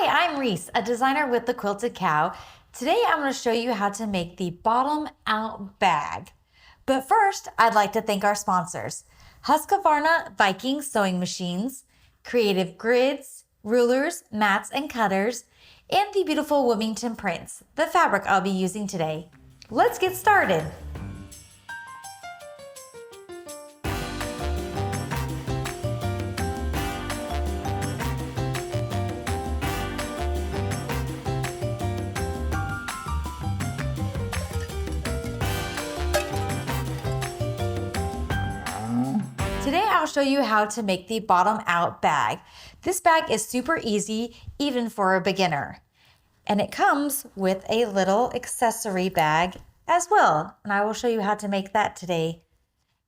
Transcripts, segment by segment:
Hi, I'm Reese, a designer with the Quilted Cow. Today I'm going to show you how to make the bottom out bag. But first, I'd like to thank our sponsors, Husqvarna Viking sewing machines, Creative Grids, rulers, mats, and cutters, and the beautiful Wilmington prints, the fabric I'll be using today. Let's get started. Today I'll show you how to make the bottom out bag. This bag is super easy, even for a beginner. And it comes with a little accessory bag as well. And I will show you how to make that today.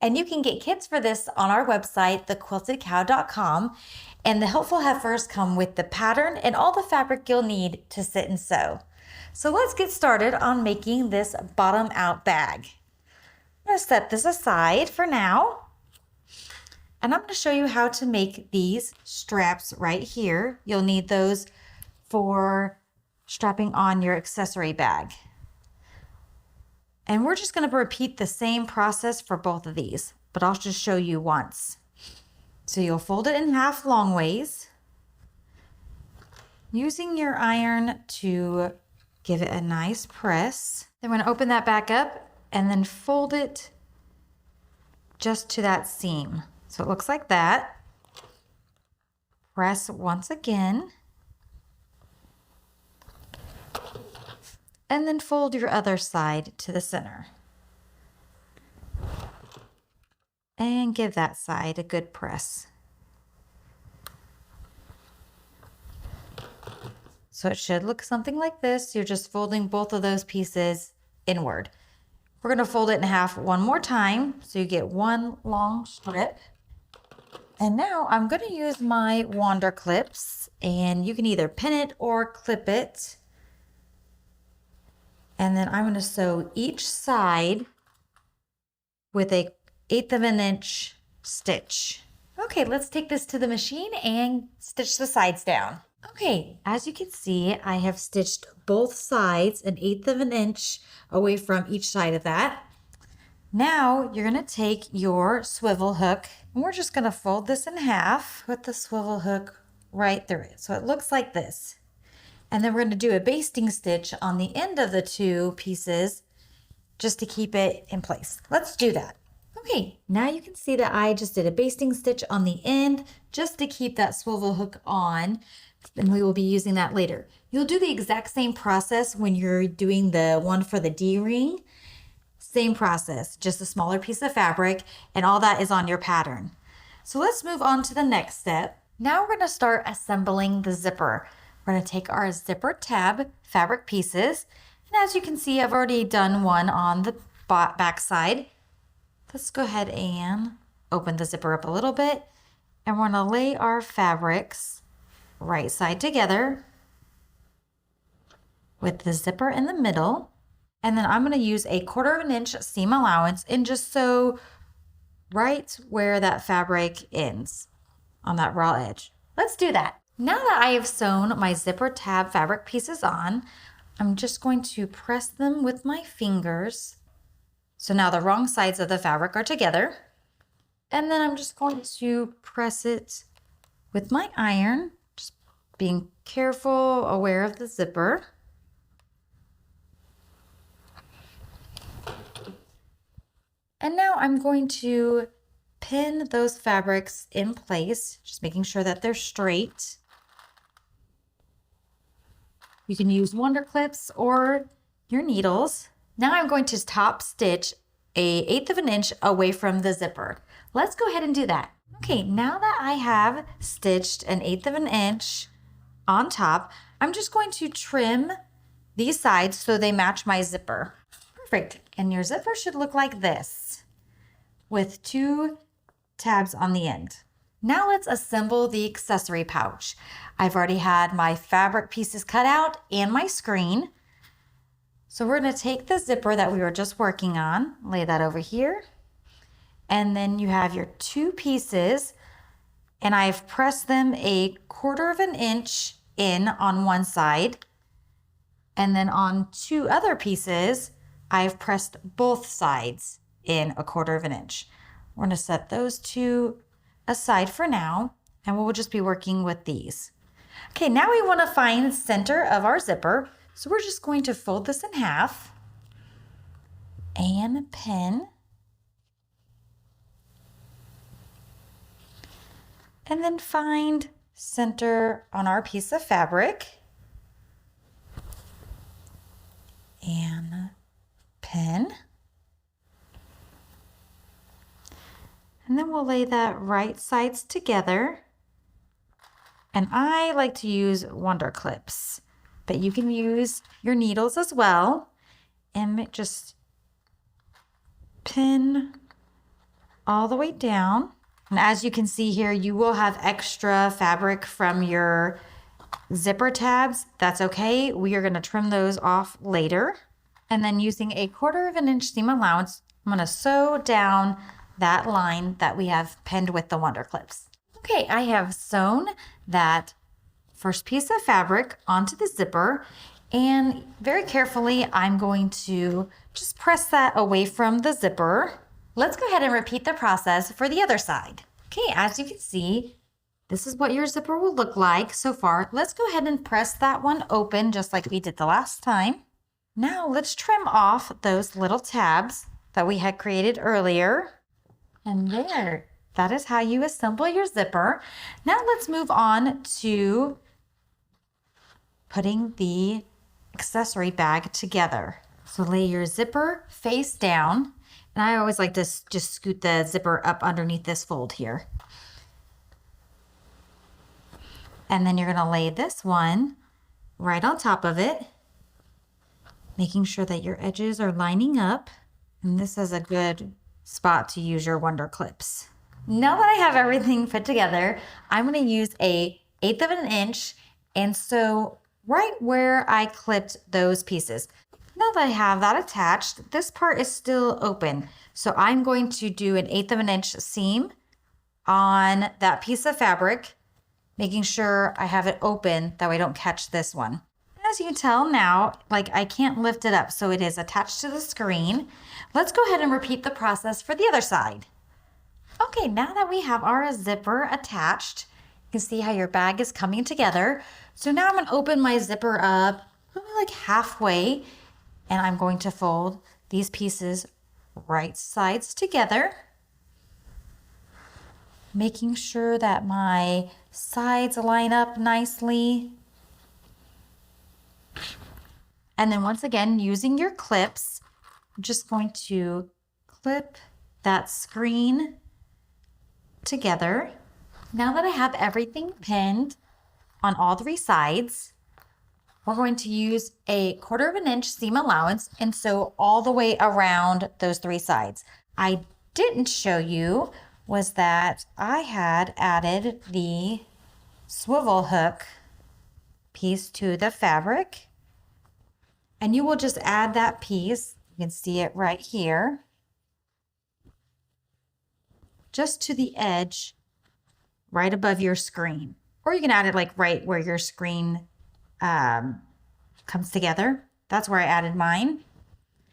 And you can get kits for this on our website, thequiltedcow.com. And the helpful heifers come with the pattern and all the fabric you'll need to sit and sew. So let's get started on making this bottom out bag. I'm going to set this aside for now. And I'm going to show you how to make these straps right here. You'll need those for strapping on your accessory bag. And we're just going to repeat the same process for both of these, but I'll just show you once. So you'll fold it in half long ways, using your iron to give it a nice press. Then we're going to open that back up and then fold it just to that seam. So it looks like that. Press once again. And then fold your other side to the center. And give that side a good press. So it should look something like this. You're just folding both of those pieces inward. We're going to fold it in half one more time so you get one long strip. And now I'm going to use my wander clips, and you can either pin it or clip it. And then I'm going to sew each side with a 1/8 of an inch stitch. Okay, let's take this to the machine and stitch the sides down. Okay, as you can see, I have stitched both sides 1/8 of an inch away from each side of that. Now you're going to take your swivel hook, and we're just going to fold this in half with the swivel hook right through it. So it looks like this. And then we're going to do a basting stitch on the end of the two pieces just to keep it in place. Let's do that. Okay, now you can see that I just did a basting stitch on the end just to keep that swivel hook on, and we will be using that later. You'll do the exact same process when you're doing the one for the D-ring. Same process, just a smaller piece of fabric, and all that is on your pattern. So let's move on to the next step. Now we're going to start assembling the zipper. We're going to take our zipper tab fabric pieces, and as you can see, I've already done one on the back side. Let's go ahead and open the zipper up a little bit, and we're going to lay our fabrics right side together with the zipper in the middle. And then I'm going to use a 1/4 of an inch seam allowance and just sew right where that fabric ends on that raw edge. Let's do that. Now that I have sewn my zipper tab fabric pieces on, I'm just going to press them with my fingers. So now the wrong sides of the fabric are together. And then I'm just going to press it with my iron, just being careful, aware of the zipper. And now I'm going to pin those fabrics in place, just making sure that they're straight. You can use wander clips or your needles. Now I'm going to top stitch a 1/8 of an inch away from the zipper. Let's go ahead and do that. Okay, now that I have stitched an 1/8 of an inch on top, I'm just going to trim these sides so they match my zipper. Perfect. And your zipper should look like this, with 2 tabs on the end. Now let's assemble the accessory pouch. I've already had my fabric pieces cut out and my screen. So we're going to take the zipper that we were just working on, lay that over here. And then you have your 2 pieces, and I've pressed them a 1/4 of an inch in on one side. And then on two other pieces, I've pressed both sides in 1/4 inch. We're gonna set those two aside for now, and we'll just be working with these. Okay, now we wanna find the center of our zipper. So we're just going to fold this in half and pin. And then find center on our piece of fabric and pin. And then we'll lay that right sides together. And I like to use Wonder Clips, but you can use your needles as well. And just pin all the way down. And as you can see here, you will have extra fabric from your zipper tabs. That's okay. We are going to trim those off later. And then using a 1/4 inch seam allowance, I'm going to sew down that line that we have pinned with the Wonder Clips. Okay, I have sewn that first piece of fabric onto the zipper, and very carefully, I'm going to just press that away from the zipper. Let's go ahead and repeat the process for the other side. Okay, as you can see, this is what your zipper will look like so far. Let's go ahead and press that one open just like we did the last time. Now let's trim off those little tabs that we had created earlier. And there, that is how you assemble your zipper. Now let's move on to putting the accessory bag together. So lay your zipper face down. And I always like to just scoot the zipper up underneath this fold here. And then you're going to lay this one right on top of it, making sure that your edges are lining up. And this is a good spot to use your Wonder Clips. Now that I have everything put together, I'm going to use a 1/8 inch and sew right where I clipped those pieces. Now that I have that attached, this part is still open. So I'm going to do an 1/8 inch seam on that piece of fabric, making sure I have it open that way I don't catch this one. As you can tell now, like I can't lift it up, so it is attached to the screen. Let's go ahead and repeat the process for the other side. Okay, now that we have our zipper attached, you can see how your bag is coming together. So now I'm going to open my zipper up probably like halfway, and I'm going to fold these pieces right sides together, making sure that my sides line up nicely. And then once again, using your clips, I'm just going to clip that screen together. Now that I have everything pinned on all three sides, we're going to use a 1/4 inch seam allowance and sew all the way around those three sides. I didn't show you was that I had added the swivel hook piece to the fabric. And you will just add that piece, you can see it right here, just to the edge right above your screen. Or you can add it like right where your screen comes together. That's where I added mine.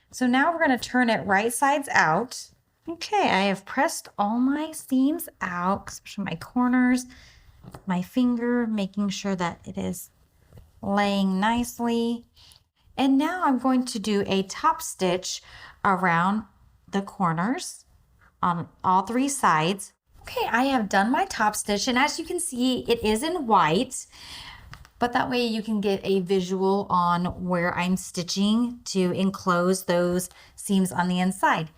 So now we're going to turn it right sides out. Okay, I have pressed all my seams out, especially my corners, my finger, making sure that it is laying nicely. And now I'm going to do a top stitch around the corners on all three sides. Okay, I have done my top stitch, and as you can see, it is in white, but that way you can get a visual on where I'm stitching to enclose those seams on the inside.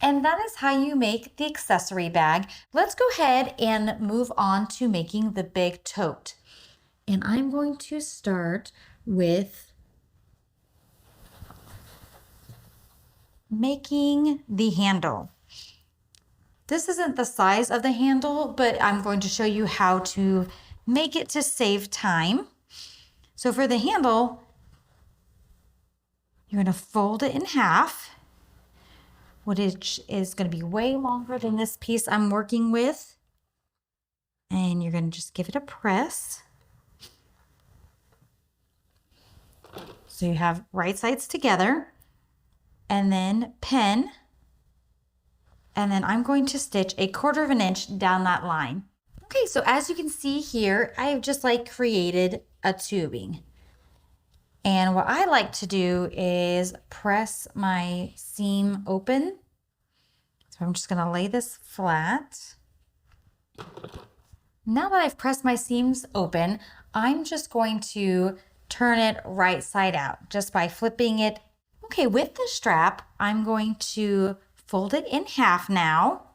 And that is how you make the accessory bag. Let's go ahead and move on to making the big tote. And I'm going to start with making the handle. This isn't the size of the handle, but I'm going to show you how to make it to save time. So for the handle, you're going to fold it in half, which is going to be way longer than this piece I'm working with. And you're going to just give it a press. So you have right sides together and then pin. And then I'm going to stitch 1/4 inch down that line. Okay, so as you can see here, I've just like created a tubing. And what I like to do is press my seam open. So I'm just gonna lay this flat. Now that I've pressed my seams open, I'm just going to turn it right side out just by flipping it. Okay, with the strap, I'm going to fold it in half now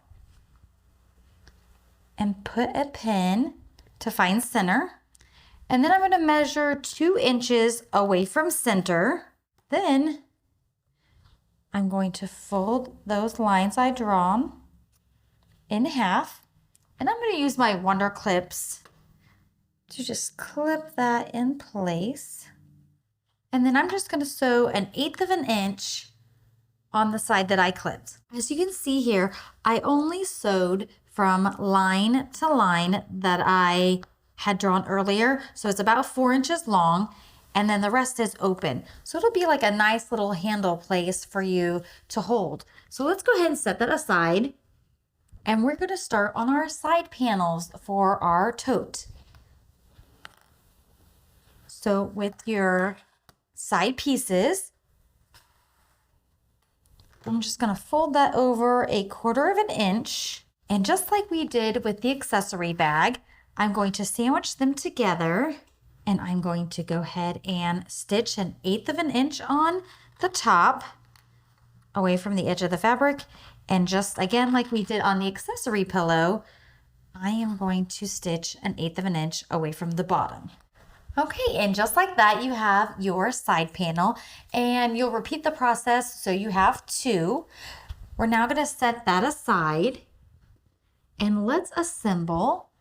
and put a pin to find center. And then I'm going to measure 2 inches away from center. Then I'm going to fold those lines I drawn in half. And I'm going to use my Wonder Clips to just clip that in place. And then I'm just going to sew 1/8 inch on the side that I clipped. As you can see here, I only sewed from line to line that I had drawn earlier. So it's about 4 inches long, and then the rest is open. So it'll be like a nice little handle place for you to hold. So let's go ahead and set that aside. And we're going to start on our side panels for our tote. So with your side pieces, I'm just going to fold that over 1/4 inch. And just like we did with the accessory bag, I'm going to sandwich them together. And I'm going to go ahead and stitch 1/8 inch on the top away from the edge of the fabric. And just again, like we did on the accessory pillow, I am going to stitch 1/8 inch away from the bottom. Okay, and just like that, you have your side panel, and you'll repeat the process. So you have 2. We're now going to set that aside, and let's assemble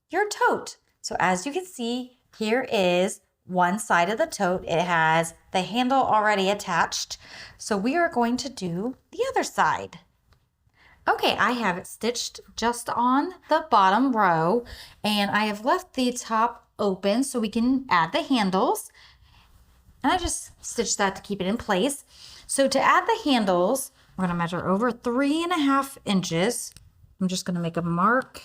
your tote. So as you can see, here is one side of the tote. It has the handle already attached. So we are going to do the other side. Okay, I have it stitched just on the bottom row, and I have left the top open so we can add the handles. And I just stitched that to keep it in place. So to add the handles, we're going to measure over 3.5 inches. I'm just going to make a mark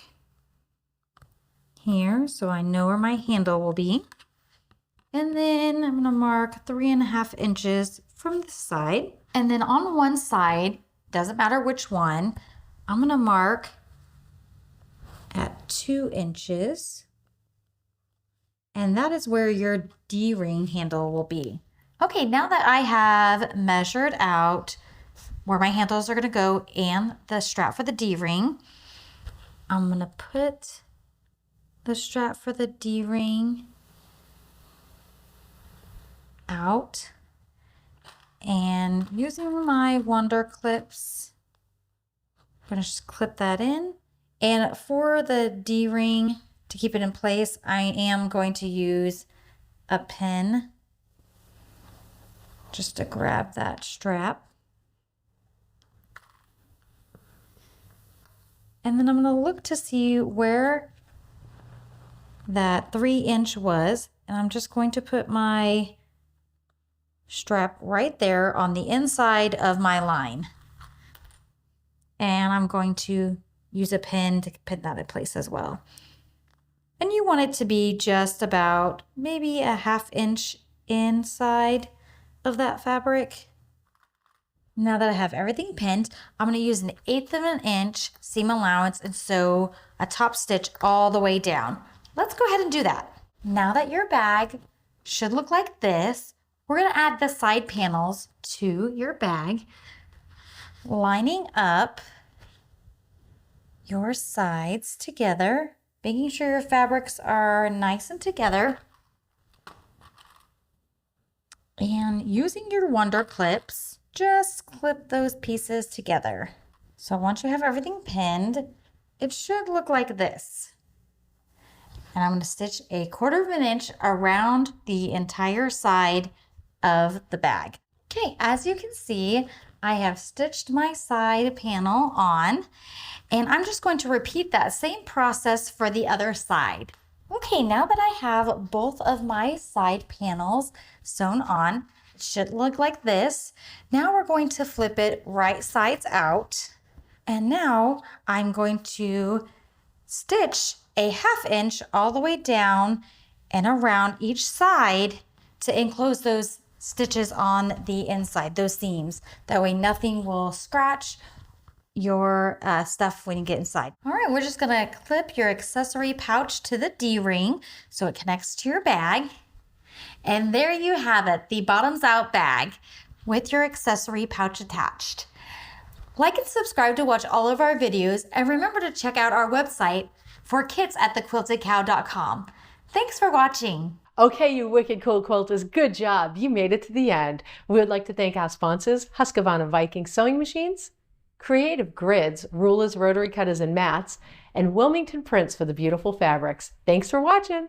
here so I know where my handle will be. And then I'm going to mark 3.5 inches from the side. And then on one side, doesn't matter which one, I'm going to mark at 2 inches. And that is where your D-ring handle will be. Okay, now that I have measured out where my handles are going to go and the strap for the D-ring, I'm going to put the strap for the D-ring out, and using my Wonder Clips, I'm going to just clip that in. And for the D-ring, to keep it in place, I am going to use a pin just to grab that strap. And then I'm going to look to see where that 3 inch was, and I'm just going to put my strap right there on the inside of my line. And I'm going to use a pin to pin that in place as well. And you want it to be just about maybe a 1/2 inch inside of that fabric. Now that I have everything pinned, I'm going to use 1/8 inch seam allowance and sew a top stitch all the way down. Let's go ahead and do that. Now that your bag should look like this, we're going to add the side panels to your bag, lining up your sides together, making sure your fabrics are nice and together, and using your Wonder Clips, just clip those pieces together. So once you have everything pinned, it should look like this. And I'm going to stitch 1/4 inch around the entire side of the bag. Okay, as you can see, I have stitched my side panel on, and I'm just going to repeat that same process for the other side. Okay, now that I have both of my side panels sewn on, It should look like this. Now we're going to flip it right sides out. And now I'm going to stitch a 1/2 inch all the way down and around each side to enclose those stitches on the inside, those seams. That way nothing will scratch your stuff when you get inside. All right, we're just gonna clip your accessory pouch to the D-ring so it connects to your bag. And there you have it, the bottoms out bag with your accessory pouch attached. Like and subscribe to watch all of our videos, and remember to check out our website for kits at thequiltedcow.com. Thanks for watching. Okay, you wicked cool quilters, good job. You made it to the end. We would like to thank our sponsors, Husqvarna Viking Sewing Machines, Creative Grids, rulers, rotary cutters, and mats, and Wilmington Prints for the beautiful fabrics. Thanks for watching.